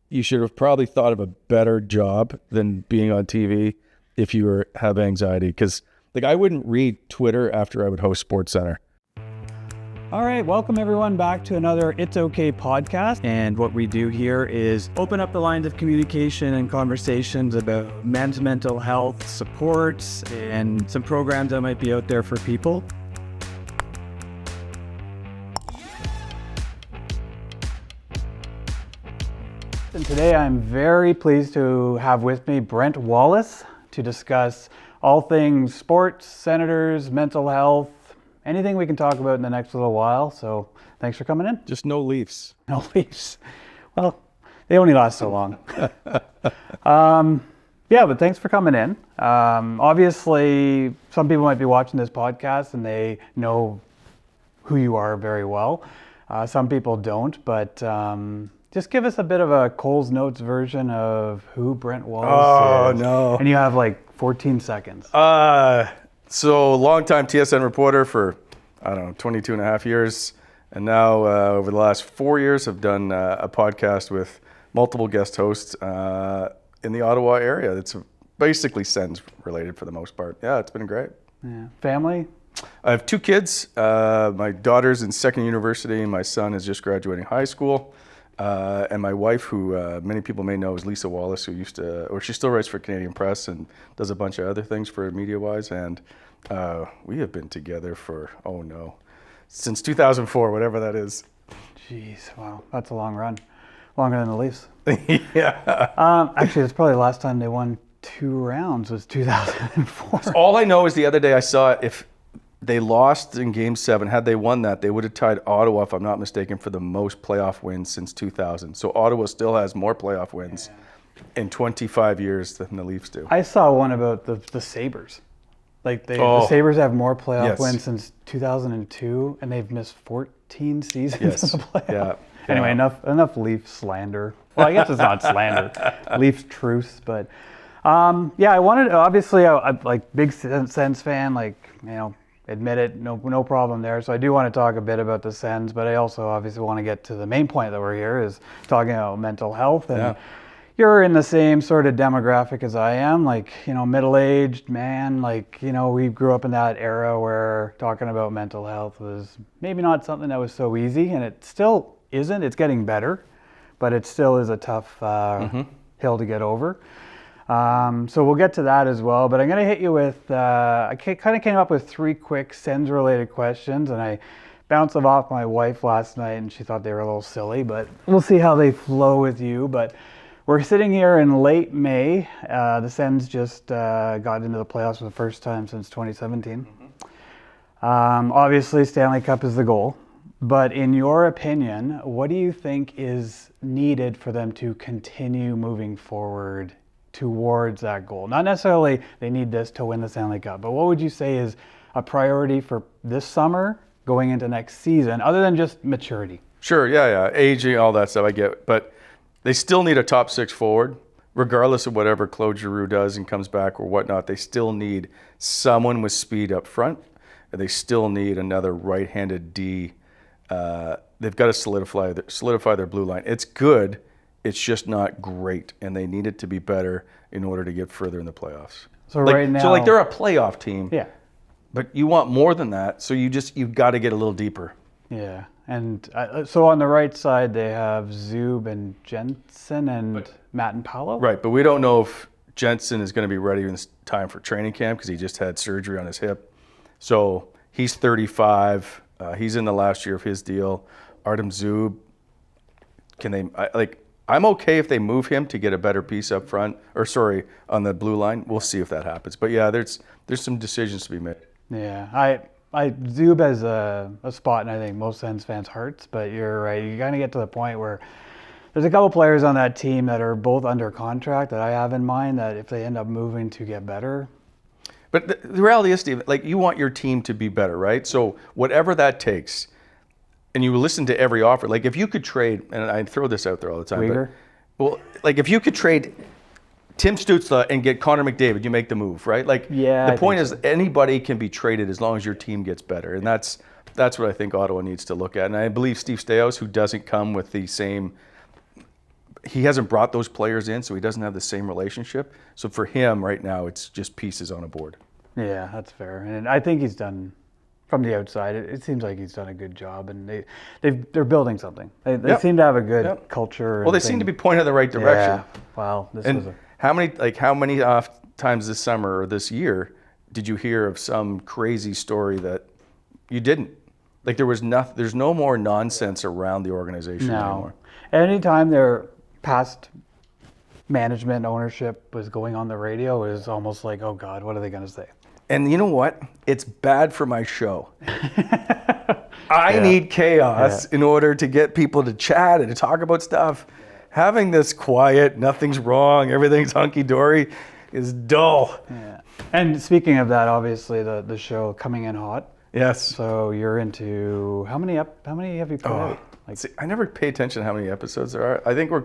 you should have probably thought of a better job than being on TV if you have anxiety. Because like I wouldn't read Twitter after I would host Sports Center. All right, welcome everyone back to another It's Okay podcast. And what we do here is open up the lines of communication and conversations about men's mental health supports and some programs that might be out there for people. And today I'm very pleased to have with me Brent Wallace to discuss all things sports, senators, mental health, anything we can talk about in the next little while. So thanks for coming in. Just no Leafs. No Leafs. Well, they only last so long. Yeah, but thanks for coming in. Obviously, some people might be watching this podcast and they know who you are very well. Some people don't, but just give us a bit of a Coles Notes version of who Brent Wallace is. Oh, no. And you have like 14 seconds. So longtime TSN reporter for, 22 and a half years. And now over the last 4 years, I've done a podcast with multiple guest hosts in the Ottawa area. It's basically Sens related for the most part. Yeah, it's been great. Yeah. Family? I have 2 kids. My daughter's in second university. My son is just graduating high school. And my wife, who many people may know, is Lisa Wallace, who she still writes for Canadian Press and does a bunch of other things for media-wise. And we have been together for, since 2004, whatever that is. Jeez, wow, that's a long run. Longer than the Leafs. Yeah. Actually, it's probably the last time they won 2 rounds was 2004. So all I know is the other day I saw if they lost in Game 7. Had they won that, they would have tied Ottawa, if I'm not mistaken, for the most playoff wins since 2000. So Ottawa still has more playoff wins in 25 years than the Leafs do. I saw one about the Sabres. Like the Sabres have more playoff wins since 2002, and they've missed 14 seasons in the playoffs. Yeah. Anyway, enough Leaf slander. Well, I guess it's not slander. Leafs truce, but I wanted, obviously, I'm like big Sens fan, admit it, no problem there. So I do want to talk a bit about the Sens, but I also obviously want to get to the main point that we're here is talking about mental health. And you're in the same sort of demographic as I am, middle-aged man, we grew up in that era where talking about mental health was maybe not something that was so easy, and it still isn't. It's getting better, but it still is a tough hill to get over. So we'll get to that as well, but I'm going to hit you with, I kind of came up with 3 quick Sens related questions, and I bounced them off my wife last night and she thought they were a little silly, but we'll see how they flow with you. But we're sitting here in late May. The Sens just got into the playoffs for the first time since 2017. Obviously Stanley Cup is the goal, but in your opinion, what do you think is needed for them to continue moving forward towards that goal? Not necessarily they need this to win the Stanley Cup, but what would you say is a priority for this summer going into next season, other than just maturity? Sure, yeah. Aging, all that stuff, I get. But they still need a top 6 forward, regardless of whatever Claude Giroux does and comes back or whatnot. They still need someone with speed up front, and they still need another right-handed D. They've got to solidify their blue line. It's good. It's just not great, and they need it to be better in order to get further in the playoffs. So right now, they're a playoff team. Yeah. But you want more than that, so you've got to get a little deeper. Yeah, and so on the right side they have Zub and Jensen and Matt and Paolo. Right, but we don't know if Jensen is going to be ready in time for training camp because he just had surgery on his hip. So he's 35. He's in the last year of his deal. Artem Zub, I'm okay if they move him to get a better piece up front, on the blue line. We'll see if that happens. But yeah, there's some decisions to be made. Yeah, I Zub has a spot in I think most Sens fans' hearts, but you're right. You kind of get to the point where there's a couple players on that team that are both under contract that I have in mind that if they end up moving to get better. But the reality is, Steve, you want your team to be better, right? So whatever that takes, and you listen to every offer. If you could trade, and I throw this out there all the time, if you could trade Tim Stützle and get Connor McDavid, you make the move, right? The point is anybody can be traded as long as your team gets better, and that's what I think Ottawa needs to look at. And I believe Steve Staios, who doesn't come with the same he hasn't brought those players in, so he doesn't have the same relationship. So for him right now, it's just pieces on a board. Yeah, that's fair. And I think he's done, from the outside, it seems like he's done a good job, and they're building something. They Yep. seem to have a good Yep. culture. Well, they seem to be pointing in the right direction. Yeah. Wow. This And was a... how many times this summer or this year did you hear of some crazy story that you didn't? Like there's no more nonsense around the organization anymore. Anytime their past management ownership was going on the radio, it was almost like, oh God, what are they going to say? And you know what? It's bad for my show. I need chaos in order to get people to chat and to talk about stuff. Having this quiet, nothing's wrong, everything's hunky-dory is dull. Yeah. And speaking of that, obviously the show coming in hot. Yes. So you're into how many have you put out? Like, See, I never pay attention to how many episodes there are. I think we're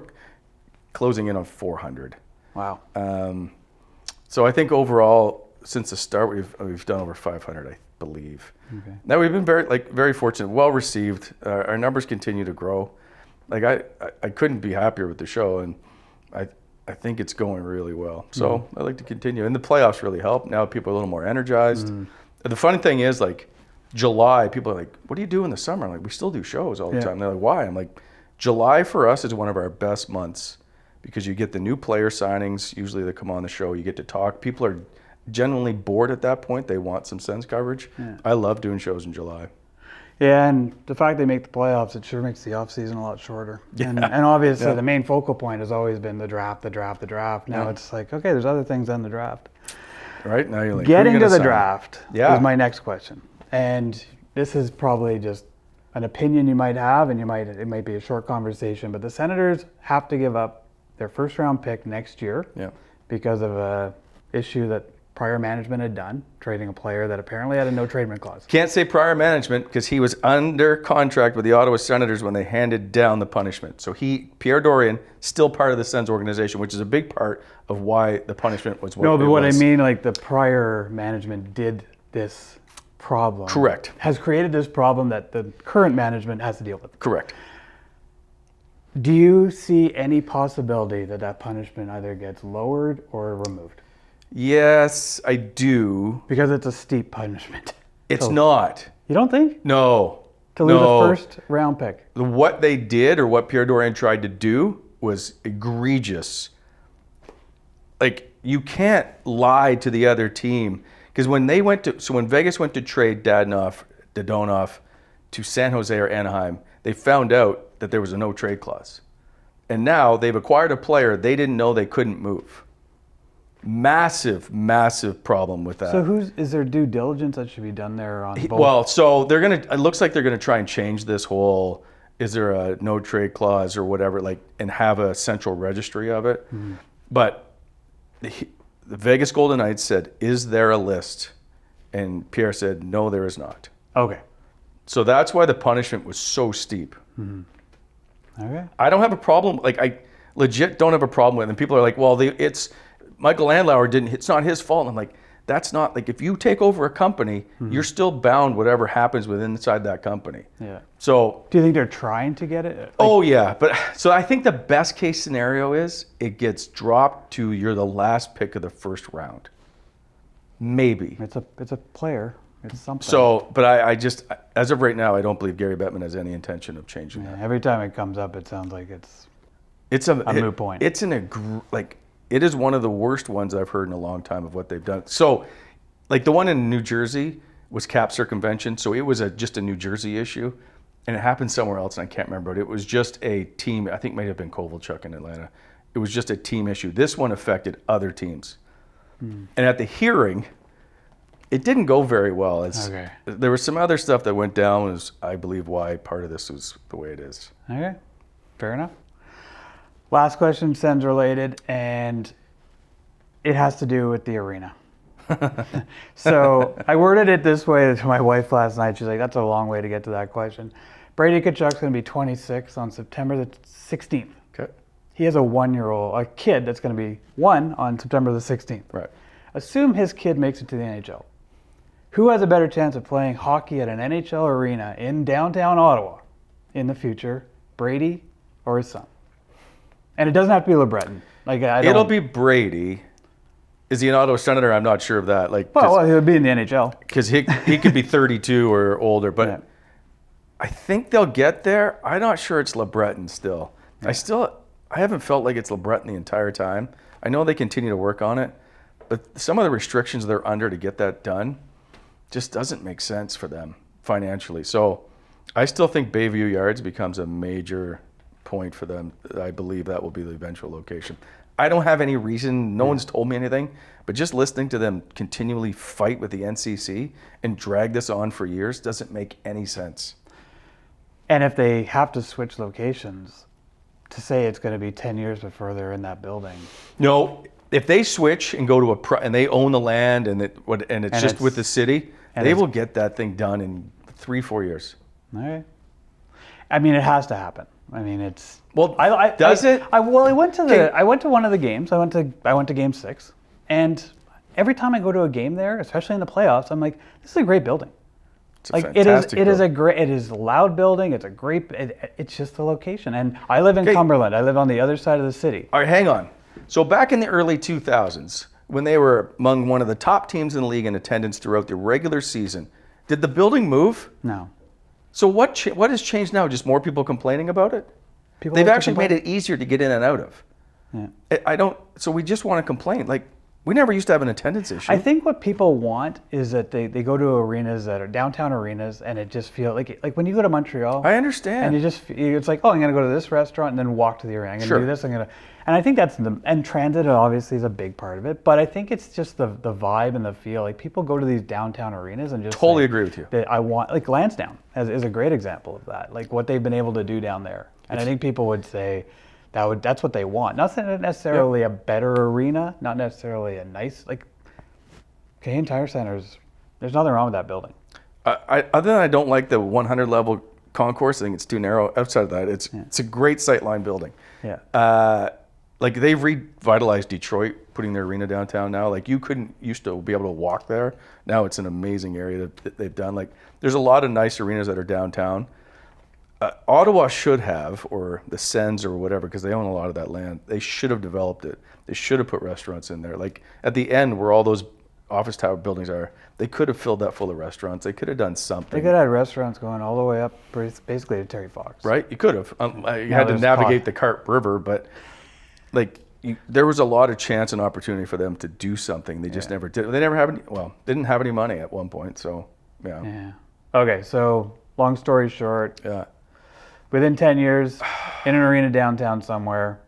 closing in on 400. wow. So I think overall, since the start, we've done over 500, I believe. Okay. Now we've been very fortunate, well received. Our numbers continue to grow. Like I couldn't be happier with the show, and I think it's going really well. So I'd like to continue, and the playoffs really help. Now people are a little more energized. The funny thing is, like July, people are like, "What do you do in the summer?" I'm like, we still do shows all the time. They're like, "Why?" I'm like, July for us is one of our best months because you get the new player signings. Usually they come on the show. You get to talk. People are genuinely bored at that point. They want some Sens coverage. Yeah. I love doing shows in July. Yeah, and the fact they make the playoffs, it sure makes the off season a lot shorter. Yeah. And obviously Yeah. the main focal point has always been the draft. Now it's like, okay, there's other things than the draft. Right now you're like, who are you Getting to gonna the sign? draft Yeah. is my next question. And this is probably just an opinion you might have, and it might be a short conversation, but the Senators have to give up their first round pick next year because of a issue that prior management had done, trading a player that apparently had a no tradement clause. Can't say prior management because he was under contract with the Ottawa Senators when they handed down the punishment. So Pierre Dorion, still part of the Sens organization, which is a big part of why the punishment was what No, but it what was. I mean, like the prior management did this problem. Correct. Has created this problem that the current management has to deal with. Correct. Do you see any possibility that that punishment either gets lowered or removed? Yes, I do. Because it's a steep punishment. It's So- not. You don't think? No. To lose No. a first round pick. What they did or what Pierre Dorion tried to do was egregious. Like, you can't lie to the other team. Because when Vegas went to trade Dadonov to San Jose or Anaheim, they found out that there was a no trade clause. And now they've acquired a player they didn't know they couldn't move. Massive, massive problem with that. So is there due diligence that should be done there on both? Well, so it looks like they're gonna try and change this whole, is there a no trade clause or whatever, like, and have a central registry of it. But the Vegas Golden Knights said, is there a list? And Pierre said, no, there is not. Okay. So that's why the punishment was so steep. Okay. I don't have a problem, like I legit don't have a problem with it. And people are like, well, it's Michael Andlauer it's not his fault. And I'm like, that's not, like, if you take over a company, you're still bound whatever happens within inside that company. Yeah. So, Do you think they're trying to get it? Like, oh yeah, but so I think the best case scenario is it gets dropped to you're the last pick of the first round. Maybe. it's a player. It's something. So, but I just, as of right now, I don't believe Gary Bettman has any intention of changing that. Every time it comes up, it sounds like It's a moot point. It's it is one of the worst ones I've heard in a long time of what they've done. So, like the one in New Jersey was cap circumvention. So it was just a New Jersey issue, and it happened somewhere else, and I can't remember. But it was just a team. I think it might have been Kovalchuk in Atlanta. It was just a team issue. This one affected other teams, and at the hearing, it didn't go very well. Okay. There was some other stuff that went down. Was I believe why part of this was the way it is. Okay, fair enough. Last question, Sens related, and it has to do with the arena. So I worded it this way to my wife last night. She's like, that's a long way to get to that question. Brady Tkachuk's going to be 26 on September the 16th. Okay. He has a kid that's going to be 1 on September the 16th. Right. Assume his kid makes it to the NHL. Who has a better chance of playing hockey at an NHL arena in downtown Ottawa in the future, Brady or his son? And it doesn't have to be LeBreton. Like It'll be Brady. Is he an Ottawa Senator? I'm not sure of that. Like, well, he'll be in the NHL. because he could be 32 or older, but Yeah. I think they'll get there. I'm not sure it's LeBreton still. Yeah. I haven't felt like it's LeBreton the entire time. I know they continue to work on it, but some of the restrictions they're under to get that done just doesn't make sense for them financially. So I still think Bayview Yards becomes a major point for them. I believe that will be the eventual location. I don't have any reason, no one's told me anything, but just listening to them continually fight with the NCC and drag this on for years doesn't make any sense. And if they have to switch locations, to say it's going to be 10 years before they're in that building. No, if they switch and go to and they own the land and it's with the city, they will get that thing done in 3-4 years. Okay. I mean, it has to happen. I mean, it's Well, I does it? I went to one of the games. I went to Game 6, and every time I go to a game there, especially in the playoffs, I'm like, this is a great building. It's a Like fantastic it is a building. great, it is a loud building. It's a great. It's just the location, and I live in Cumberland. I live on the other side of the city. All right, hang on. So back in the early 2000s, when they were among one of the top teams in the league in attendance throughout the regular season, did the building move? No, So what has changed now? Just more people complaining about it? people They've like to actually complain. made it easier to get in and out of. Yeah. I don't. So we just want to complain. Like, we never used to have an attendance issue. I think what people want is that they go to arenas that are downtown arenas, and it just feels like when you go to Montreal. I understand. And it's like, oh, I'm gonna go to this restaurant and then walk to the arena. I'm gonna Sure. do this. And I think and transit obviously is a big part of it. But I think it's just the vibe and the feel. Like people go to these downtown arenas and just Totally say agree with you. That I want like Lansdowne is a great example of that. Like what they've been able to do down there. And I think people would say that's what they want. Not necessarily a better arena, not necessarily a nice Canadian Tire Center's. There's nothing wrong with that building. Other than I don't like the 100 level concourse, I think it's too narrow. Outside of that, it's a great sightline building. Yeah. Like they've revitalized Detroit, putting their arena downtown now. Like you couldn't used to be able to walk there. Now it's an amazing area that they've done. Like there's a lot of nice arenas that are downtown. Ottawa should have, or the Sens or whatever, because they own a lot of that land. They should have developed it. They should have put restaurants in there. Like at the end where all those office tower buildings are, they could have filled that full of restaurants. They could have done something. They could have had restaurants going all the way up, basically to Terry Fox. Right? You could have. You had to there's navigate the Cart River, but there was a lot of chance and opportunity for them to do something. They just never did. They never have any. Well, they didn't have any money at one point, so yeah. Yeah. Okay, so long story short, Yeah. within 10 years, in an arena downtown somewhere,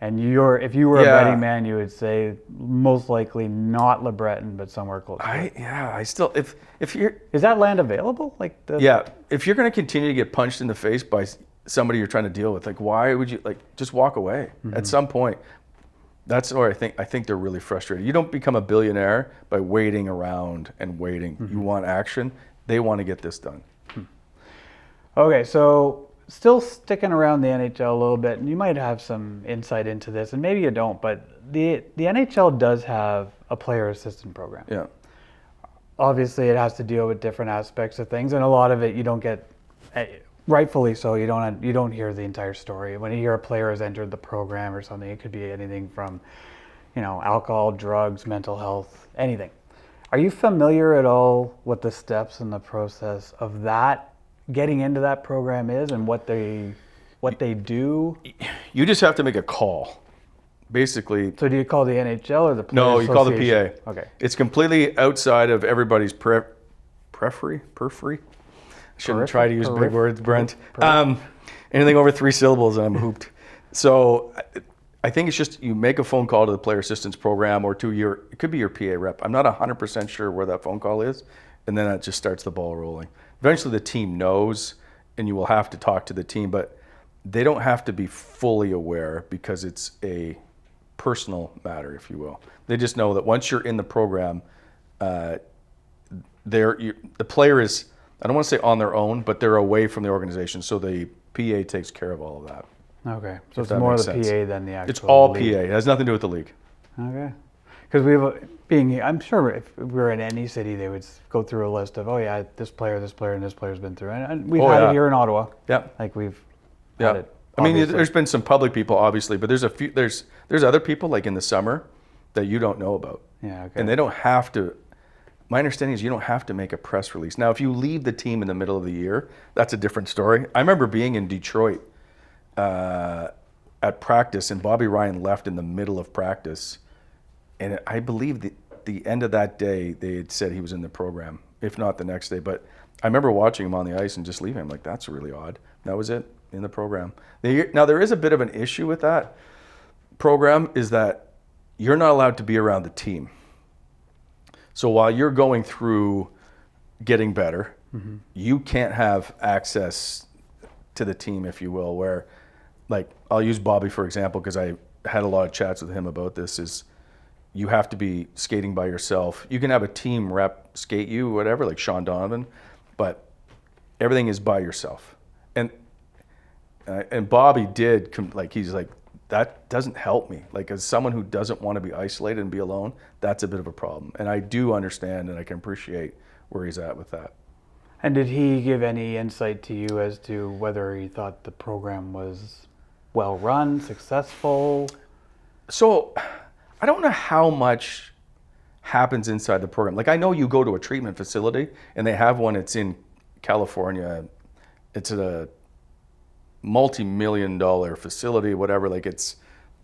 and if you were a betting man, you would say most likely not LeBreton, but somewhere close. I still if you're Is that land available? if you're going to continue to get punched in the face by somebody you're trying to deal with, why would you just walk away? At some point, that's where I think they're really frustrated. You don't become a billionaire by waiting around and waiting. You want action. They want to get this done. Okay, so still sticking around the NHL a little bit, and you might have some insight into this, and maybe you don't, but the NHL does have a player assistance program. Yeah. Obviously, it has to deal with different aspects of things, and a lot of it you don't get, rightfully so. You don't hear the entire story. When you hear a player has entered the program or something, it could be anything from, alcohol, drugs, mental health, anything. Are you familiar at all with the steps and the process of that? Getting into that program is and what they do? You just have to make a call. Basically, So do you call the NHL or the Players no, you call the Association? PA. Okay. It's completely outside of everybody's periphery. I shouldn't try to use big words, Brent. Anything over 3 syllables and I'm hooped. So I think it's just you make a phone call to the player assistance program or to it could be your PA rep. I'm not 100% sure where that phone call is. And then that just starts the ball rolling. Eventually the team knows and you will have to talk to the team, but they don't have to be fully aware because it's a personal matter, if you will. They just know that once you're in the program, the player is, I don't want to say on their own, but they're away from the organization. So the PA takes care of all of that. Okay. So it's more the PA than the actual It's all league. PA. It has nothing to do with the league. Okay. Because I'm sure if we were in any city, they would go through a list of, oh yeah, this player, and this player's been through. And we've had it here in Ottawa. Yeah. Like we've had it I mean, obviously. there's been some public people, obviously, but there's there's other people like in the summer that you don't know about. Yeah, okay. And they don't have to. My understanding is you don't have to make a press release. Now, if you leave the team in the middle of the year, that's a different story. I remember being in Detroit at practice, and Bobby Ryan left in the middle of practice. And I believe the end of that day, they had said he was in the program, if not the next day. But I remember watching him on the ice and just leaving. I'm like, that's really odd. That was it, in the program. Now, there is a bit of an issue with that program, is that you're not allowed to be around the team. So while you're going through getting better, you can't have access to the team, if you will, where, like, I'll use Bobby for example, because I had a lot of chats with him about this, is you have to be skating by yourself. You can have a team rep skate you, whatever, like Sean Donovan, but everything is by yourself. And Bobby did, like, he's like, that doesn't help me. Like, as someone who doesn't want to be isolated and be alone, that's a bit of a problem. And I do understand and I can appreciate where he's at with that. And did he give any insight to you as to whether he thought the program was well run, successful? So I don't know how much happens inside the program. Like, I know you go to a treatment facility and they have one, it's in California. It's a multi-million-dollar facility, whatever, like, it's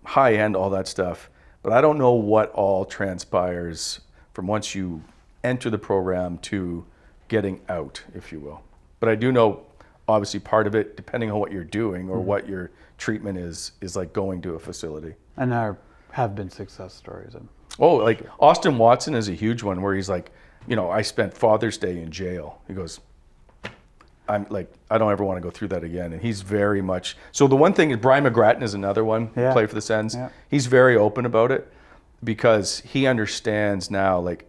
high end, all that stuff. But I don't know what all transpires from once you enter the program to getting out, if you will. But I do know, obviously, part of it, depending on what you're doing or what your treatment is like going to a facility. And there have been success stories. Oh, like Austin Watson is a huge one where he's like, I spent Father's Day in jail. He goes, I'm like, I don't ever want to go through that again. And he's very much, so the one thing is, Brian McGrattan is another one, Yeah. play for the Sens. Yeah. He's very open about it because he understands now, like,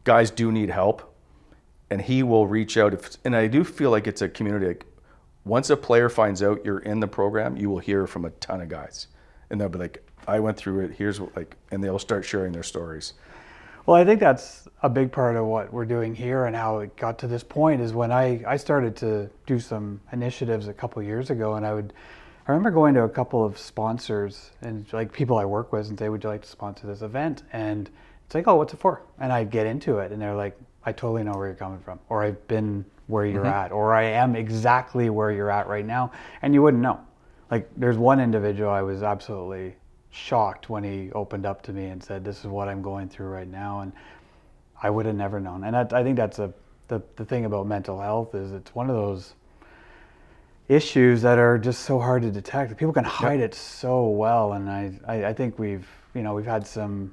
guys do need help and he will reach out. And I do feel like it's a community. Like, once a player finds out you're in the program, you will hear from a ton of guys. And they'll be like, I went through it, here's what, like, and they'll start sharing their stories. Well, I think that's a big part of what we're doing here and how it got to this point is when I started to do some initiatives a couple of years ago, and I remember going to a couple of sponsors and, like, people I work with and say, would you like to sponsor this event? And it's like, oh, what's it for? And I'd get into it and they're like, I totally know where you're coming from, or I've been where you're at, or I am exactly where you're at right now. And you wouldn't know. Like, there's one individual I was absolutely shocked when he opened up to me and said, this is what I'm going through right now, and I would have never known. And I think that's the thing about mental health is it's one of those issues that are just so hard to detect. People can hide it so well, and I think we've had some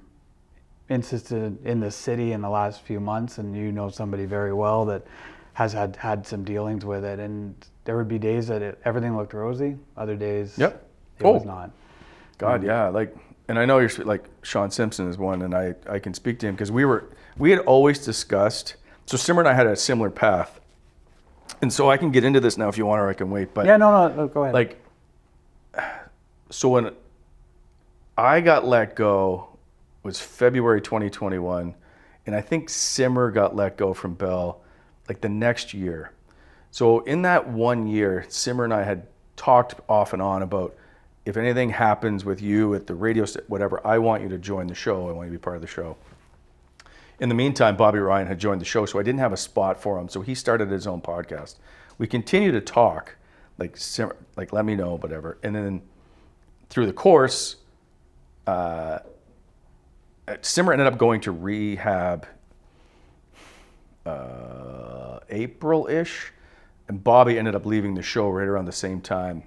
instances in the city in the last few months, and somebody very well that has had some dealings with it, and there would be days that everything looked rosy, other days it was not. God, yeah, like, and I know you're like, Sean Simpson is one, and I can speak to him because we had always discussed. So Simmer and I had a similar path, and so I can get into this now if you want, or I can wait. But yeah, no, go ahead. Like, so when I got let go was February 2021, and I think Simmer got let go from Bell like the next year. So in that 1 year, Simmer and I had talked off and on about, if anything happens with you at the radio, whatever, I want you to join the show. I want you to be part of the show. In the meantime, Bobby Ryan had joined the show, so I didn't have a spot for him. So he started his own podcast. We continued to talk, like, let me know, whatever. And then through the course, Simmer ended up going to rehab April-ish, and Bobby ended up leaving the show right around the same time.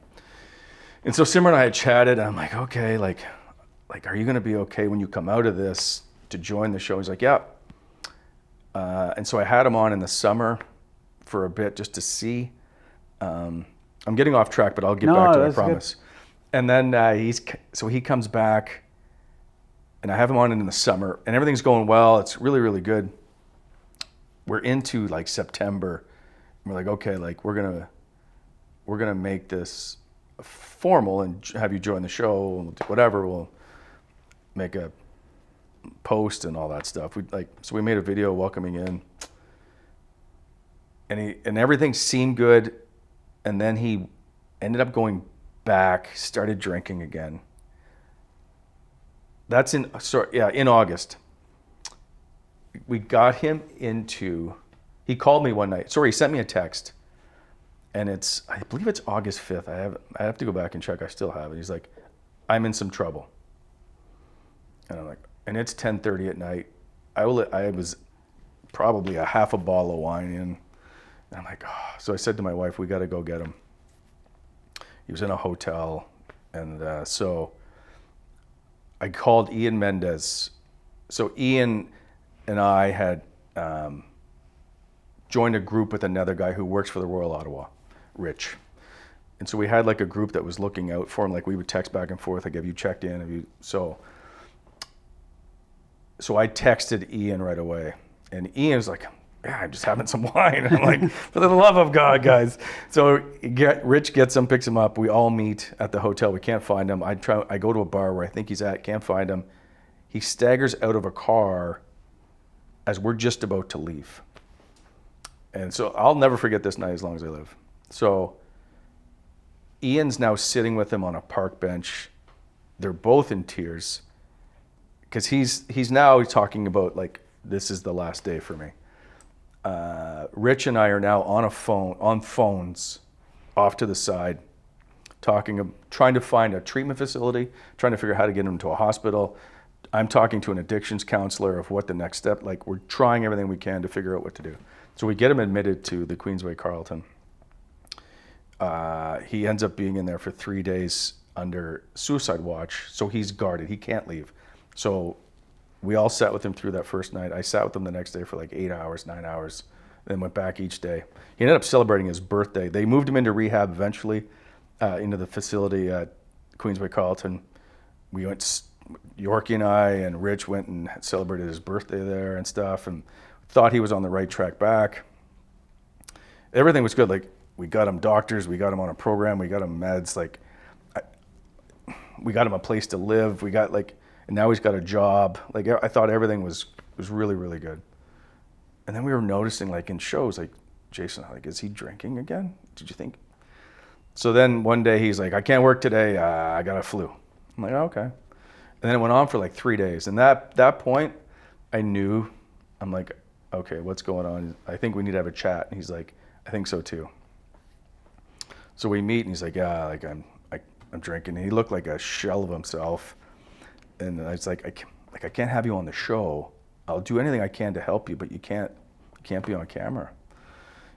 And so Simmer and I had chatted, and I'm like, okay, like, are you going to be okay when you come out of this to join the show? He's like, yeah. And so I had him on in the summer for a bit just to see. I'm getting off track, but I'll get back to it, I promise. Good. And then he comes back, and I have him on in the summer, and everything's going well. It's really, really good. We're into like September, and we're like, okay, like, we're gonna make this formal and have you join the show, whatever. We'll make a post and all that stuff. So we made a video welcoming in, and everything seemed good, and then he ended up going back, started drinking again. That's in August. We got him into, he called me one night. Sorry, he sent me a text. And I believe it's August 5th. I have to go back and check. I still have it. He's like, I'm in some trouble. And I'm like, and it's 10:30 at night. I was probably a half a bottle of wine in. And I'm like, oh. So I said to my wife, we got to go get him. He was in a hotel. And so I called Ian Mendez. So Ian and I had joined a group with another guy who works for the Royal Ottawa, Rich. And so we had like a group that was looking out for him. Like we would text back and forth, like, have you checked in? So I texted Ian right away. And Ian was like, yeah, I'm just having some wine. And I'm like, for the love of God, guys. So Rich gets him, picks him up. We all meet at the hotel. We can't find him. I go to a bar where I think he's at, can't find him. He staggers out of a car as we're just about to leave. And so I'll never forget this night as long as I live. So Ian's now sitting with him on a park bench. They're both in tears because he's now talking about like, this is the last day for me. Rich and I are now on phones off to the side, trying to find a treatment facility, trying to figure out how to get him to a hospital. I'm talking to an addictions counselor of what the next step, like we're trying everything we can to figure out what to do. So we get him admitted to the Queensway Carleton. He ends up being in there for 3 days under suicide watch. So he's guarded, he can't leave. So we all sat with him through that first night. I sat with him the next day for like 8 hours, 9 hours, then went back each day. He ended up celebrating his birthday. They moved him into rehab eventually, into the facility at Queensway Carleton. We went, Yorkie and I and Rich went and celebrated his birthday there and stuff, and thought he was on the right track back. Everything was good. Like we got him doctors, we got him on a program, we got him meds, like we got him a place to live. We got like, and now he's got a job. Like I thought everything was really, really good. And then we were noticing like in shows, like Jason, like, is he drinking again? Did you think? So then one day he's like, I can't work today. I got a flu. I'm like, oh, okay. And then it went on for like 3 days. And that point I knew, I'm like, okay, what's going on? I think we need to have a chat. And he's like, I think so too. So we meet and he's like, yeah, like I'm drinking. And he looked like a shell of himself. And I was like, I can't have you on the show. I'll do anything I can to help you, but you can't be on camera.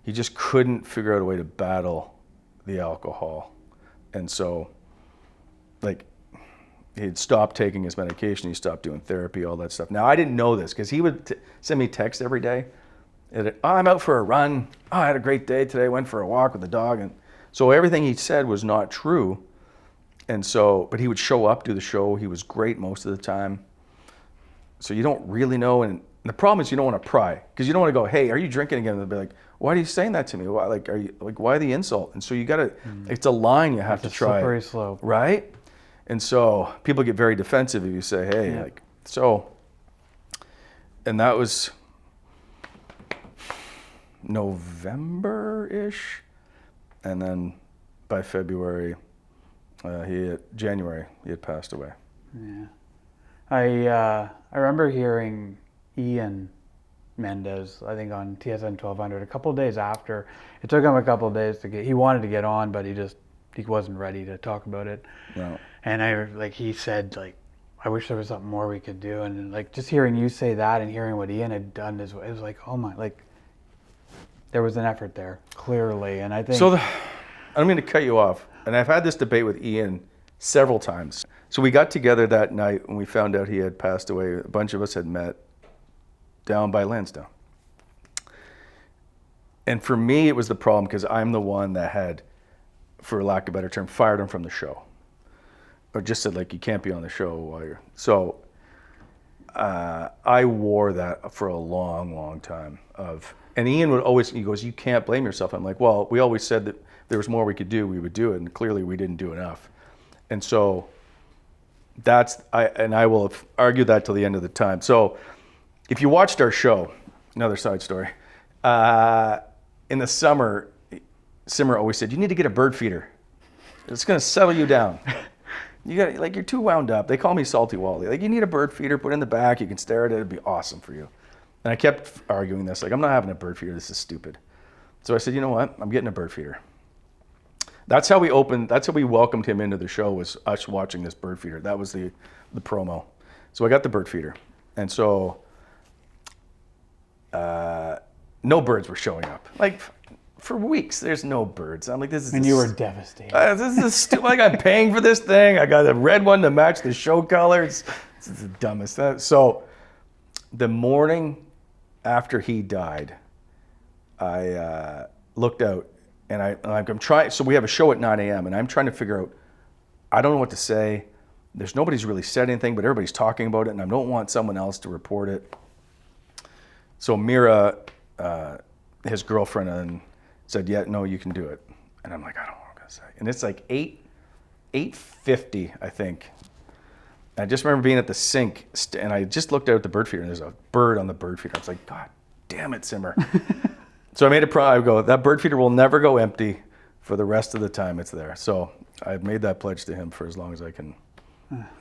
He just couldn't figure out a way to battle the alcohol. And so like he'd stopped taking his medication, he stopped doing therapy, all that stuff. Now I didn't know this because he would send me texts every day. I'm out for a run. Oh, I had a great day today, went for a walk with the dog. And so everything he said was not true. And so, but he would show up, do the show. He was great most of the time. So you don't really know. And the problem is you don't want to pry because you don't want to go, hey, are you drinking again? And they'll be like, why are you saying that to me? Why, like, are you like, why the insult? And so you got to, it's a line you have to try. Slippery slope. Right? And so people get very defensive if you say, hey, like, so, and that was November-ish. And then by February, January, he had passed away. Yeah. I remember hearing Ian Mendez, I think on TSN 1200, a couple of days after. It took him a couple of days he wanted to get on, but he wasn't ready to talk about it. No. And he said, like, I wish there was something more we could do. And like, just hearing you say that and hearing what Ian had done, it was like, oh my, like, there was an effort there, clearly. And I think... So I don't mean to cut you off. And I've had this debate with Ian several times. So we got together that night when we found out he had passed away. A bunch of us had met down by Lansdowne. And for me, it was the problem because I'm the one that had, for lack of a better term, fired him from the show. Or just said, like, you can't be on the show while you're... So I wore that for a long, long time. And Ian would always, he goes, you can't blame yourself. I'm like, well, we always said that if there was more we could do, we would do it. And clearly we didn't do enough. And so I will argue that till the end of the time. So if you watched our show, another side story, in the summer, Simmer always said, you need to get a bird feeder. It's going to settle you down. You're too wound up. They call me Salty Wally. Like, you need a bird feeder, put it in the back, you can stare at it, it'd be awesome for you. And I kept arguing this, like, I'm not having a bird feeder, this is stupid. So I said, you know what, I'm getting a bird feeder. That's how we welcomed him into the show, was us watching this bird feeder. That was the promo. So I got the bird feeder. And so no birds were showing up. Like, for weeks, there's no birds. I'm like, this is... And you were devastated. This is stupid. Like, I'm paying for this thing. I got a red one to match the show colors. This is the dumbest. So the morning after he died, I looked out, and I'm trying. So we have a show at 9 a.m. and I'm trying to figure out. I don't know what to say. Nobody's really said anything, but everybody's talking about it, and I don't want someone else to report it. So Mira, his girlfriend, said, "Yeah, no, you can do it." And I'm like, I don't know what I'm gonna say. And it's like 8:50, I think. I just remember being at the sink, and I just looked out at the bird feeder, and there's a bird on the bird feeder. I was like, God damn it, Simmer. So I made I go, that bird feeder will never go empty for the rest of the time it's there. So I've made that pledge to him for as long as I can.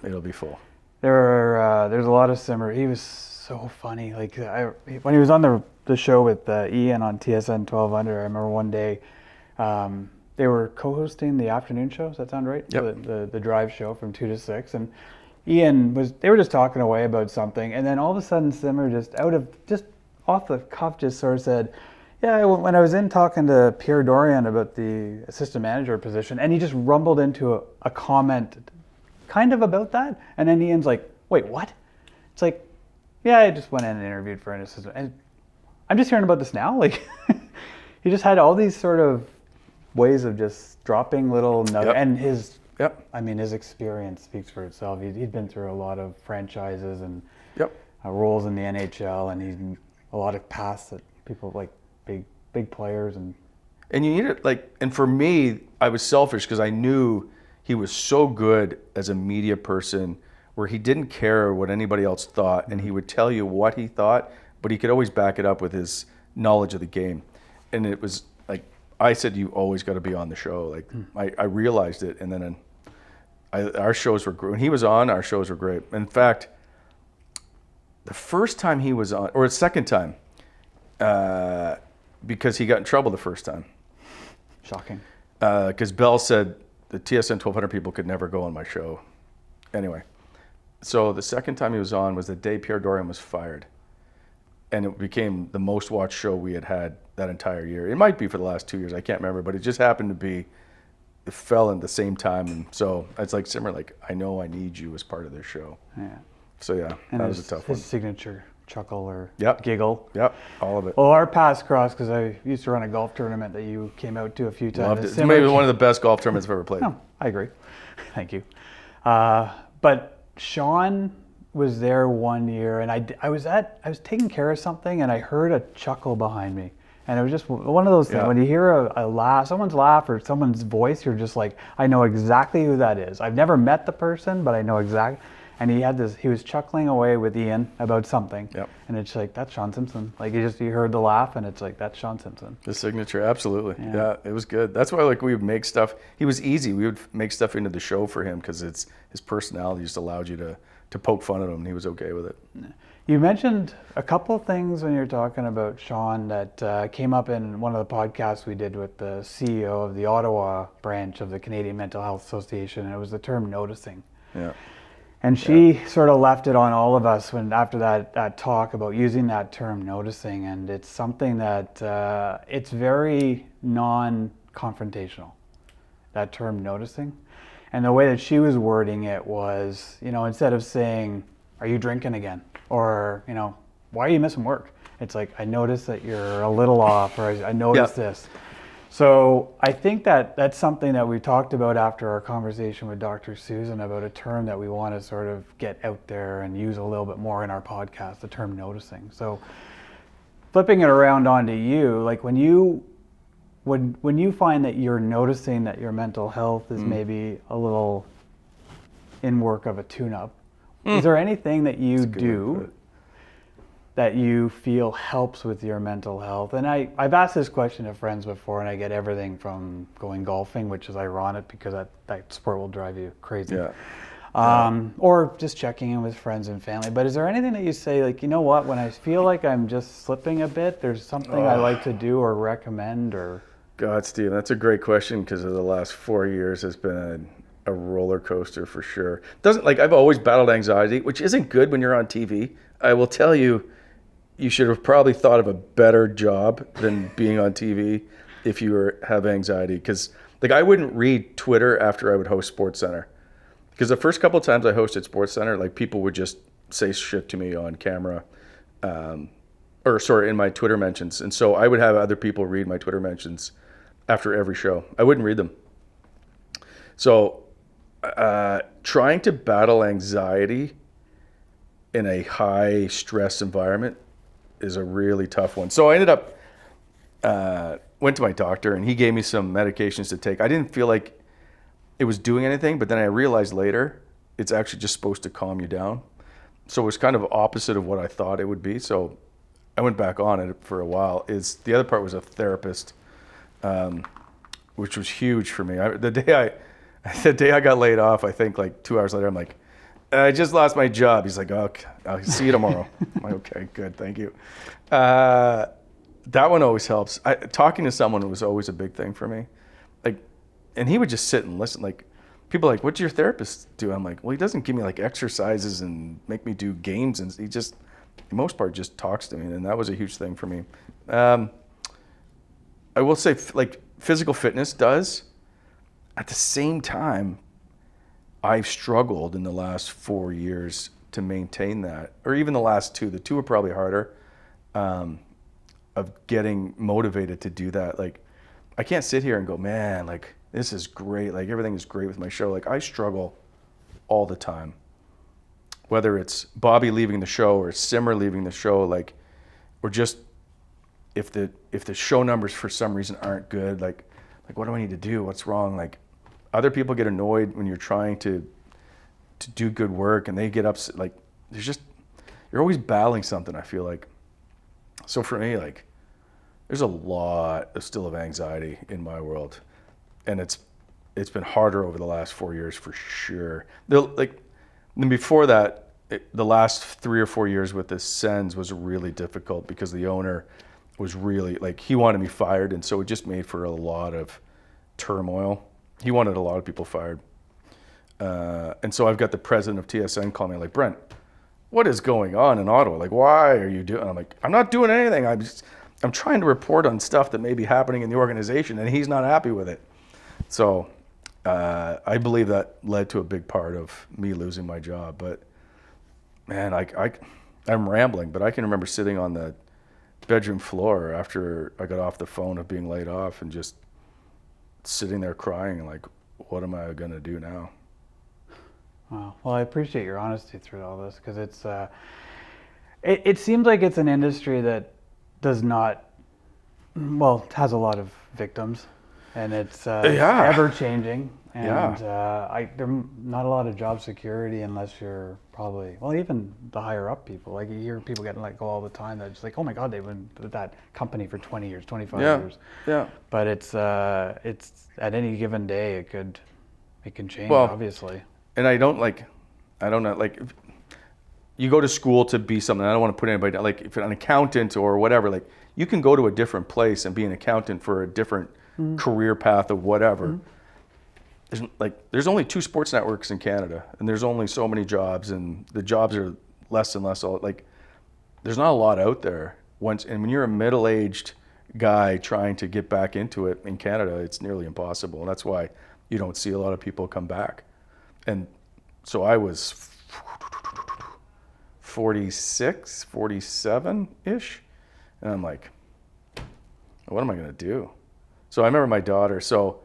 It'll be full. There's a lot of Simmer. He was so funny. Like, when he was on the show with Ian on TSN 1200, I remember one day they were co-hosting the afternoon show. Does that sound right? Yep. The drive show from 2 to 6, and they were just talking away about something, and then all of a sudden Simmer just off the cuff just sort of said, yeah, when I was in talking to Pierre Dorian about the assistant manager position, and he just rumbled into a comment kind of about that, and then Ian's like, wait, what? It's like, yeah, I just went in and interviewed for an assistant, and I'm just hearing about this now. Like, he just had all these sort of ways of just dropping little nuggets, and his experience speaks for itself. He'd been through a lot of franchises and roles in the NHL, and he's a lot of paths that people like big players, and you need it. Like, and for me, I was selfish because I knew he was so good as a media person, where he didn't care what anybody else thought, and he would tell you what he thought, but he could always back it up with his knowledge of the game. And it was like, I said, you always got to be on the show. Like, I realized it, and then our shows were great. When he was on, our shows were great. In fact, the first time he was on, or the second time, because he got in trouble the first time. Shocking. Because Bell said the TSN 1200 people could never go on my show. Anyway, so the second time he was on was the day Pierre Dorian was fired. And it became the most watched show we had that entire year. It might be for the last 2 years, I can't remember, but it just happened to be, it fell in the same time. And so it's like, Simmer, like, I know I need you as part of this show. Yeah. So yeah, and that was a tough one. His signature chuckle or giggle. Yep, all of it. Well, our paths crossed because I used to run a golf tournament that you came out to a few times. Loved it. It's maybe one of the best golf tournaments I've ever played. Oh, I agree. Thank you. But Sean was there one year, and I was taking care of something, and I heard a chuckle behind me. And it was just one of those things, when you hear a laugh, someone's laugh or someone's voice, you're just like, I know exactly who that is. I've never met the person, but I know exactly. And he was chuckling away with Ian about something. Yep. And it's like, that's Sean Simpson. Like, you heard the laugh, and it's like, that's Sean Simpson. The signature, absolutely. Yeah, it was good. That's why, like, we would make stuff. He was easy. We would make stuff into the show for him because his personality just allowed you to poke fun at him, and he was okay with it. You mentioned a couple things when you were talking about Sean that came up in one of the podcasts we did with the CEO of the Ottawa branch of the Canadian Mental Health Association, and it was the term noticing. Yeah. And she sort of left it on all of us after that talk about using that term noticing, and it's something that it's very non-confrontational, that term noticing. And the way that she was wording it was, instead of saying, are you drinking again? Or, why are you missing work? It's like, I noticed that you're a little off, or I noticed this. So I think that's something that we talked about after our conversation with Dr. Susan about a term that we want to sort of get out there and use a little bit more in our podcast, the term noticing. So flipping it around onto you, like when you find that you're noticing that your mental health is maybe a little in work of a tune-up, is there anything that you do that you feel helps with your mental health? And I've asked this question to friends before, and I get everything from going golfing, which is ironic because that sport will drive you crazy. Yeah. Or just checking in with friends and family. But is there anything that you say, like, you know what, when I feel like I'm just slipping a bit, there's something I like to do or recommend? Or God, Steve, that's a great question, because the last 4 years has been a roller coaster for sure. I've always battled anxiety, which isn't good when you're on TV. I will tell you, you should have probably thought of a better job than being on TV if you have anxiety. Because I wouldn't read Twitter after I would host SportsCenter. Because the first couple of times I hosted SportsCenter, people would just say shit to me on camera, in my Twitter mentions. And so I would have other people read my Twitter mentions after every show. I wouldn't read them. So trying to battle anxiety in a high stress environment is a really tough one. So I ended up, went to my doctor, and he gave me some medications to take. I didn't feel like it was doing anything, but then I realized later it's actually just supposed to calm you down. So it was kind of opposite of what I thought it would be. So I went back on it for a while. The other part was a therapist, which was huge for me. The day I got laid off, I think 2 hours later, I'm like, I just lost my job. He's like, okay, I'll see you tomorrow. I'm like, okay, good, thank you. That one always helps. Talking to someone was always a big thing for me. And he would just sit and listen. People are like, what's your therapist do? I'm like, well, he doesn't give me exercises and make me do games. And he just, for the most part, just talks to me. And that was a huge thing for me. I will say, physical fitness does. At the same time, I've struggled in the last 4 years to maintain that, or even the last two. The two are probably harder, of getting motivated to do that. I can't sit here and go, man, this is great. Everything is great with my show. I struggle all the time. Whether it's Bobby leaving the show or Simmer leaving the show, or just if the show numbers for some reason aren't good, what do I need to do? What's wrong? Other people get annoyed when you're trying to do good work, and they get upset. You're always battling something, I feel like. So for me, there's a lot still of anxiety in my world. And it's been harder over the last 4 years for sure. And before that, the last 3 or 4 years with the Sens was really difficult because the owner was really he wanted me fired, and so it just made for a lot of turmoil. He wanted a lot of people fired, and so I've got the president of TSN call me Brent, what is going on in Ottawa? Why are you doing? I'm I'm not doing anything. I'm trying to report on stuff that may be happening in the organization, and he's not happy with it. So I believe that led to a big part of me losing my job. But man, I'm rambling, but I can remember sitting on the bedroom floor after I got off the phone of being laid off and just sitting there crying, what am I going to do now? Wow. Well, I appreciate your honesty through all this, because it seems like it's an industry that has a lot of victims, and it's ever changing. And there are not a lot of job security unless you're probably, even the higher up people. You hear people getting let go all the time. That's just oh my God, they've been with that company for 20 years, 25 years. Yeah. But it's at any given day it can change, obviously. And I don't know, you go to school to be something. I don't want to put anybody down. If you're an accountant or whatever, you can go to a different place and be an accountant for a different career path of whatever. There's only 2 sports networks in Canada, and there's only so many jobs, and the jobs are less and less. There's not a lot out there. And when you're a middle-aged guy trying to get back into it in Canada, it's nearly impossible. And that's why you don't see a lot of people come back. And so I was 46, 47-ish, and I'm like, what am I going to do? So I remember my daughter. So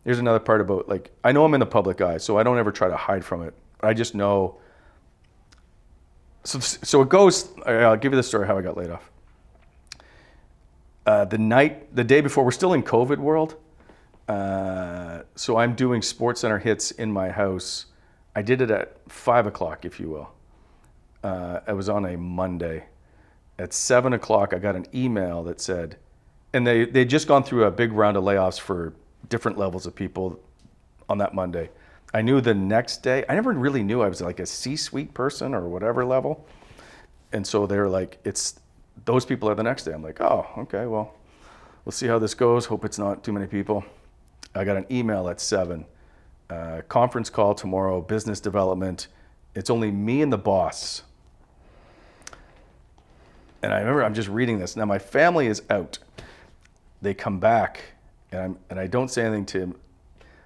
here's another part about, I know I'm in the public eye, so I don't ever try to hide from it. I just know. So it goes, I'll give you the story how I got laid off. The day before, we're still in COVID world. So I'm doing SportsCenter hits in my house. I did it at 5 o'clock, if you will. It was on a Monday. at 7 o'clock, I got an email that said, and they'd just gone through a big round of layoffs for different levels of people on that Monday. I knew the next day, I never really knew I was like a C-suite person or whatever level. And so they were like, those people are the next day. I'm like, oh, okay, well, we'll see how this goes. Hope it's not too many people. I got an email at 7. Conference call tomorrow, business development. It's only me and the boss. And I remember I'm just reading this. Now my family is out. They come back, and I don't say anything to him.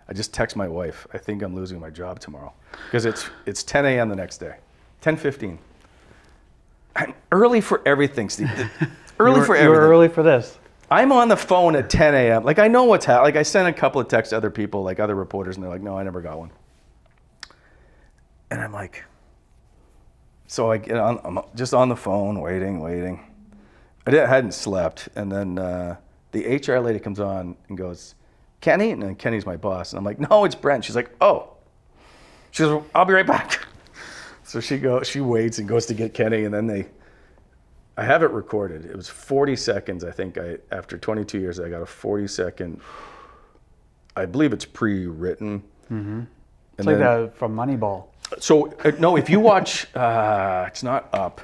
I just text my wife. I think I'm losing my job tomorrow because it's 10 a.m. the next day, 10:15. I'm early for everything, Steve. Early for everything. You were early for this. I'm on the phone at 10 a.m. Like I know what's happening. Like I sent a couple of texts to other people, like other reporters, and they're like, "No, I never got one." And I'm like, so I get on. I'm just on the phone, waiting. hadn't slept, and then the HR lady comes on and goes, "Kenny," and then Kenny's my boss, and I'm like, "No, it's Brent." She's like, "Oh." She goes, "I'll be right back." So she waits and goes to get Kenny, and then I have it recorded. It was 40 seconds, I think. After 22 years, I got a 40-second. I believe it's pre-written. Mm-hmm. It's like that from Moneyball. So no, if you watch, it's not Up.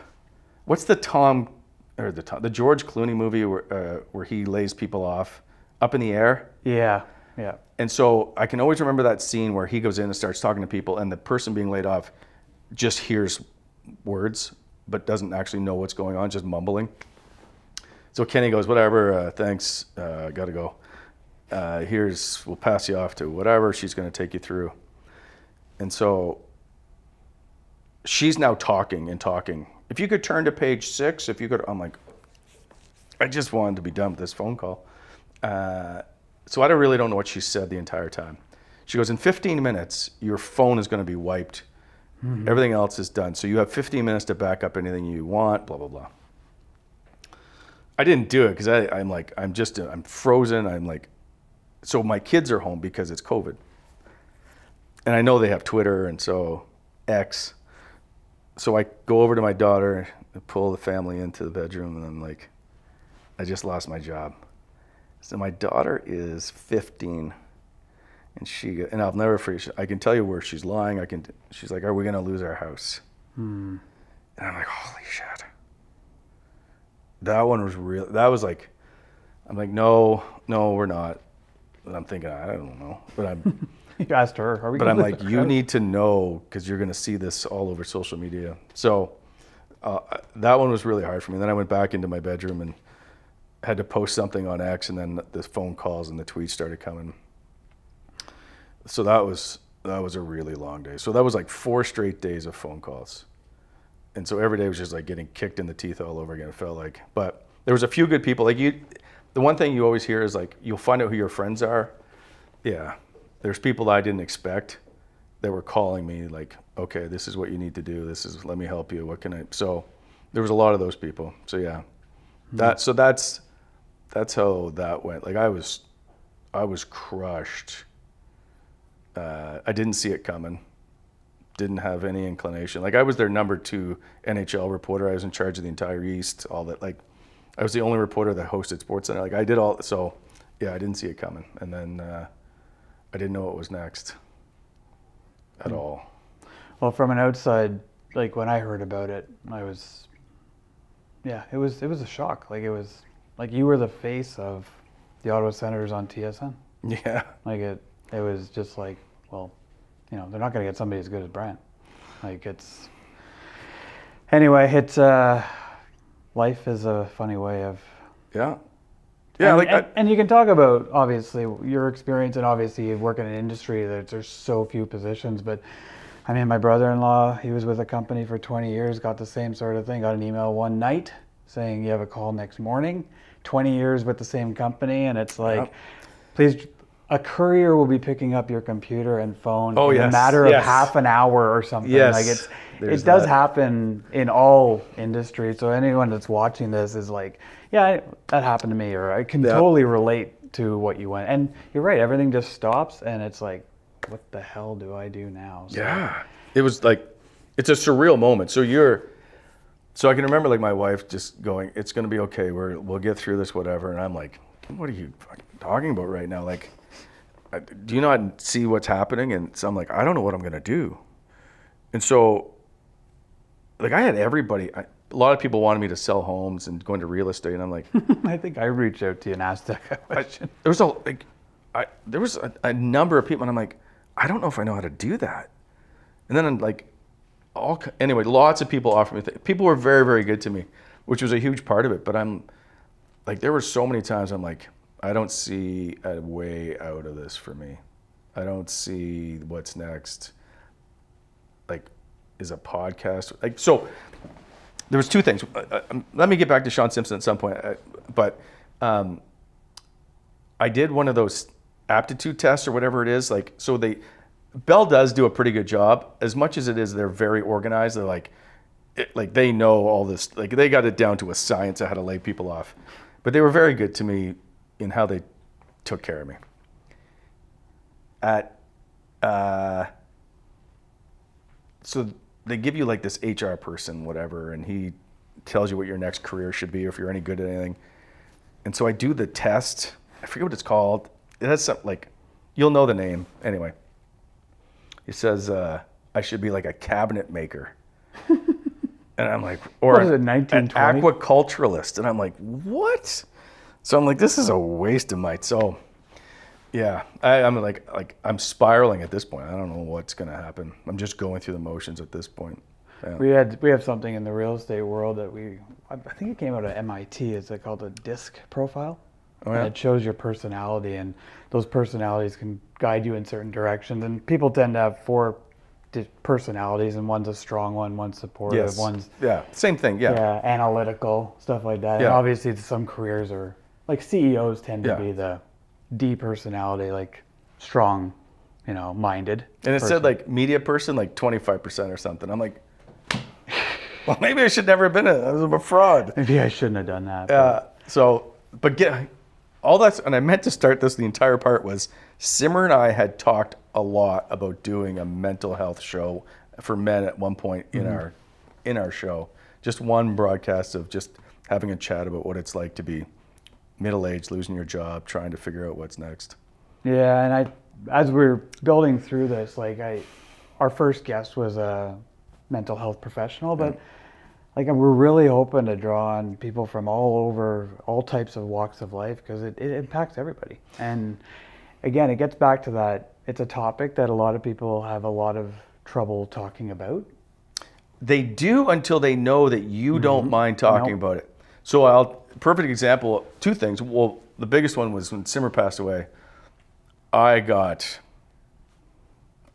What's the George Clooney movie where he lays people off? Up in the Air. Yeah. And so I can always remember that scene where he goes in and starts talking to people, and the person being laid off just hears words but doesn't actually know what's going on, just mumbling. So Kenny goes, "Whatever, thanks, gotta go. We'll pass you off to whatever she's gonna take you through." And so she's now talking. If you could turn to page 6, I'm like, I just wanted to be done with this phone call. So I really don't know what she said the entire time. She goes, "In 15 minutes, your phone is gonna be wiped. Mm-hmm. Everything else is done. So you have 15 minutes to back up anything you want, blah, blah, blah." I didn't do it because I'm frozen. I'm like, so my kids are home because it's COVID. And I know they have Twitter and so X. So I go over to my daughter and pull the family into the bedroom, and I'm like, I just lost my job. So my daughter is 15. And I'll never forget, I can tell you where she's lying. She's like, "Are we going to lose our house?" And I'm like, holy shit. That one was real. That was like, I'm like, no, we're not. And I'm thinking, I don't know. But You asked her, "Are we?" But I'm like, you need to know because you're going to see this all over social media. So that one was really hard for me. Then I went back into my bedroom and had to post something on X, and then the phone calls and the tweets started coming. So that was a really long day. So that was like 4 straight days of phone calls. And so every day was just like getting kicked in the teeth all over again, it felt like. But there was a few good people. Like the one thing you always hear is like, you'll find out who your friends are. Yeah. There's people that I didn't expect that were calling me like, "Okay, this is what you need to do. Let me help you. What can I?" So there was a lot of those people. So yeah, that's how that went. Like I was crushed. I didn't see it coming. Didn't have any inclination. Like I was their number 2 NHL reporter. I was in charge of the entire East, all that. Like I was the only reporter that hosted SportsCenter. Like I did all. So yeah, I didn't see it coming. And then I didn't know what was next at all. Well, from an outside, like when I heard about it, it was a shock. Like it was like you were the face of the Ottawa Senators on TSN. Yeah. Like it was just like, well, they're not going to get somebody as good as Brent. Like anyway, life is a funny way of. Yeah. Yeah, and you can talk about obviously your experience, and obviously you work in an industry that there's so few positions. But I mean, my brother-in-law, he was with a company for 20 years, got the same sort of thing. Got an email one night saying you have a call next morning. 20 years with the same company, and it's like, yep. Please. A courier will be picking up your computer and phone in a matter of half an hour or something. Yes. Like it does happen in all industries. So anyone that's watching this is like, yeah, that happened to me, or I can totally relate to what you went. And you're right, everything just stops, and it's like, what the hell do I do now? So, yeah, it was like, it's a surreal moment. So So I can remember like my wife just going, "It's going to be okay. We'll get through this, whatever." And I'm like, "What are you fucking talking about right now? Like, do you not see what's happening?" And so I'm like, "I don't know what I'm going to do." And so, like, I had everybody. A lot of people wanted me to sell homes and go into real estate, and I'm like, I think I reached out to you and asked that question. there was a number of people, and I'm like, I don't know if I know how to do that. And then I'm like, anyway, lots of people offered me. People were very, very good to me, which was a huge part of it. But I'm like, there were so many times I'm like, I don't see a way out of this for me. I don't see what's next. Like, is a podcast like so? There was two things. Let me get back to Sean Simpson at some point. But I did one of those aptitude tests or whatever it is. Like, so Bell does do a pretty good job. As much as it is, they're very organized. They're like they know all this. Like, they got it down to a science of how to lay people off. But they were very good to me in how they took care of me. So they give you like this HR person, whatever, and he tells you what your next career should be, or if you're any good at anything. And so I do the test. I forget what it's called. It has something like, you'll know the name. Anyway, it says I should be like a cabinet maker. And I'm like, or What is it, an 1920? aquaculturalist. And I'm like, what? So I'm like, this is a waste of my, so yeah, I'm like I'm spiraling at this point. I don't know what's going to happen. I'm just going through the motions at this point. Yeah. We have something in the real estate world that I think it came out of MIT. It's called a DISC profile. Oh, yeah? And it shows your personality, and those personalities can guide you in certain directions. And people tend to have four personalities, and one's a strong one, one's supportive, Yes. one's Same thing. Yeah. analytical, stuff like that. And Yeah. obviously some careers are like CEOs tend to Yeah. be the D personality, like strong, minded. And it said like media person, like 25% or something. I'm like, well, maybe I should never have been I was a fraud. Maybe I shouldn't have done that. But get all that's, and I meant to start this. The entire part was Simmer and I had talked a lot about doing a mental health show for men at one point in our show. Just one broadcast of just having a chat about what it's like to be middle-aged, losing your job, trying to figure out what's next. Yeah, and as we're building through this, our first guest was a mental health professional, but we're really hoping to draw on people from all over, all types of walks of life, because it impacts everybody. And again, it gets back to that. It's a topic that a lot of people have a lot of trouble talking about. They do until they know that you don't mind talking about it. So perfect example, two things. Well, the biggest one was when Simmer passed away.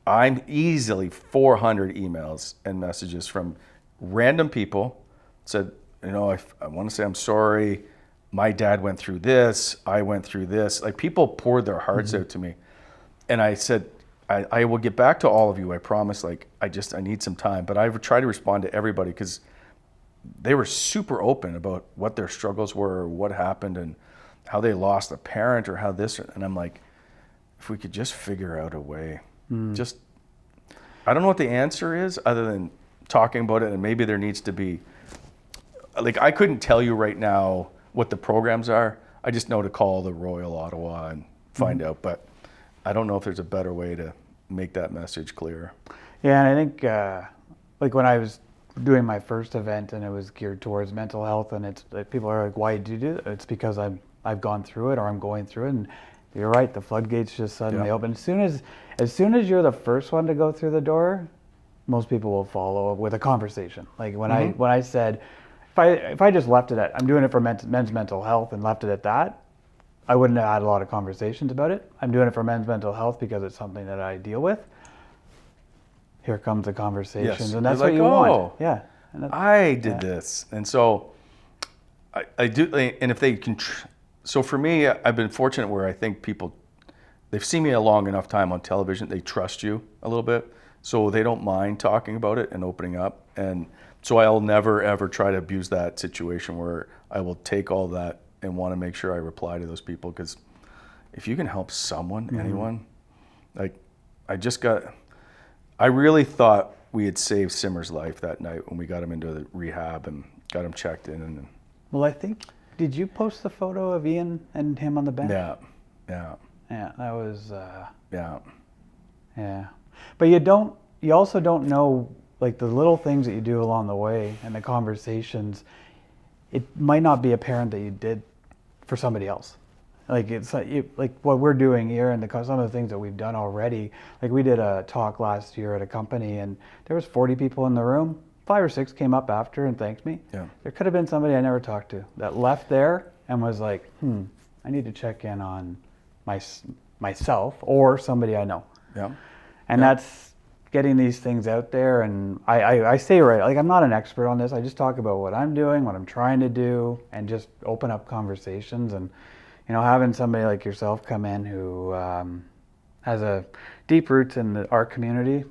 I'm easily 400 emails and messages from random people. Said, I want to say I'm sorry. My dad went through this. I went through this. Like, people poured their hearts out to me. And I said, I will get back to all of you. I promise. Like, I need some time. But I try to respond to everybody, because they were super open about what their struggles were, or what happened, and how they lost a parent, or how this. And I'm like, if we could just figure out a way, I don't know what the answer is other than talking about it. And maybe there needs to be, like, I couldn't tell you right now what the programs are. I just know to call the Royal Ottawa and find out. But I don't know if there's a better way to make that message clear. Yeah, and I think when I was doing my first event and it was geared towards mental health, and it's like, people are like, why did you do that? It's because I've gone through it, or I'm going through it. And you're right, the floodgates just suddenly open. As soon as you're the first one to go through the door, most people will follow up with a conversation. Like when I said, if I just left it at, I'm doing it for men's mental health, and left it at that, I wouldn't have had a lot of conversations about it. I'm doing it for men's mental health because it's something that I deal with. Here comes the conversations, Yes. and that's You're what you like, want. Yeah. I did this. And so I do, and if they can, so for me, I've been fortunate where I think people, they've seen me a long enough time on television, they trust you a little bit, so they don't mind talking about it and opening up. And so I'll never ever try to abuse that situation where I will take all that and want to make sure I reply to those people, because if you can help someone, anyone, like I really thought we had saved Simmer's life that night when we got him into the rehab and got him checked in. And Well, I think, did you post the photo of Ian and him on the bench? yeah. Yeah, that was, Yeah. yeah. But you also don't know, like, the little things that you do along the way and the conversations, it might not be apparent that you did for somebody else. Like, it's like what we're doing here and some of the things that we've done already. Like, we did a talk last year at a company and there was 40 people in the room. 5 or 6 came up after and thanked me. Yeah. There could have been somebody I never talked to that left there and was like, I need to check in on myself or somebody I know. Yeah. And that's getting these things out there. And I say, right, like, I'm not an expert on this. I just talk about what I'm doing, what I'm trying to do, and just open up conversations. And, you know, having somebody like yourself come in who has a deep roots in the art community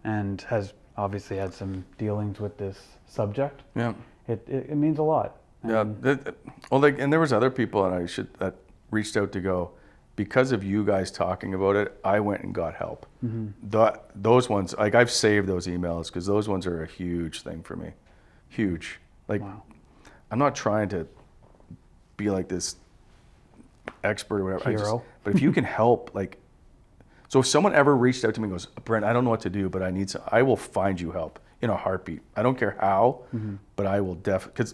and has obviously had some dealings with this subject. Yeah. It means a lot. Yeah. Well, like, and there was other people that reached out to go, because of you guys talking about it, I went and got help. Those ones, like, I've saved those emails because those ones are a huge thing for me. Huge. Like, Wow. I'm not trying to be like this expert or whatever. Hero. But if you can help, like, so if someone ever reached out to me and goes, Brent, I don't know what to do, but I will find you help in a heartbeat. I don't care how, but I will definitely,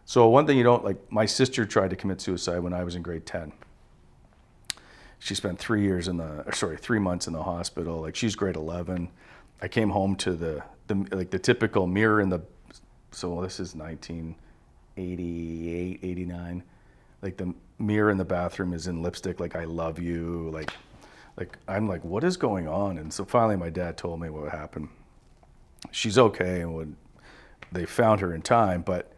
so one thing my sister tried to commit suicide when I was in grade 10. She spent 3 months in the hospital. Like, she's grade 11. I came home to the typical mirror in the, so this is 1988, 89. Like, the mirror in the bathroom is in lipstick, like, I love you. Like I'm like, what is going on? And so finally my dad told me what happened. She's okay, and they found her in time. But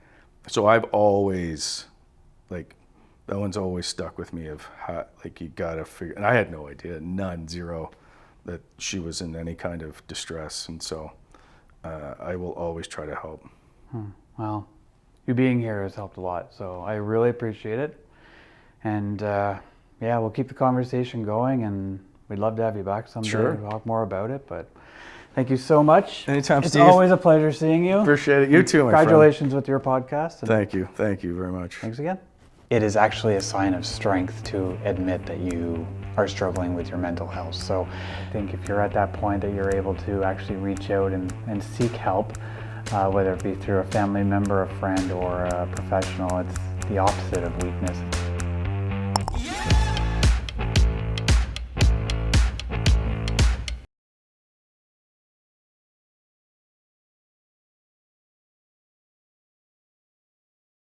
so I've always, like, that one's always stuck with me of how, like, you gotta figure, and I had no idea, zero, that she was in any kind of distress. And so I will always try to help. Well, you being here has helped a lot, so I really appreciate it. And yeah, we'll keep the conversation going, and we'd love to have you back someday to talk more about it. But thank you so much. Anytime, it's Steve. Always a pleasure seeing you. Appreciate it. You too, my friend. Congratulations with your podcast. Thank you very much. Thanks again. It is actually a sign of strength to admit that you are struggling with your mental health. So I think if you're at that point that you're able to actually reach out and seek help, whether it be through a family member, a friend, or a professional, it's the opposite of weakness.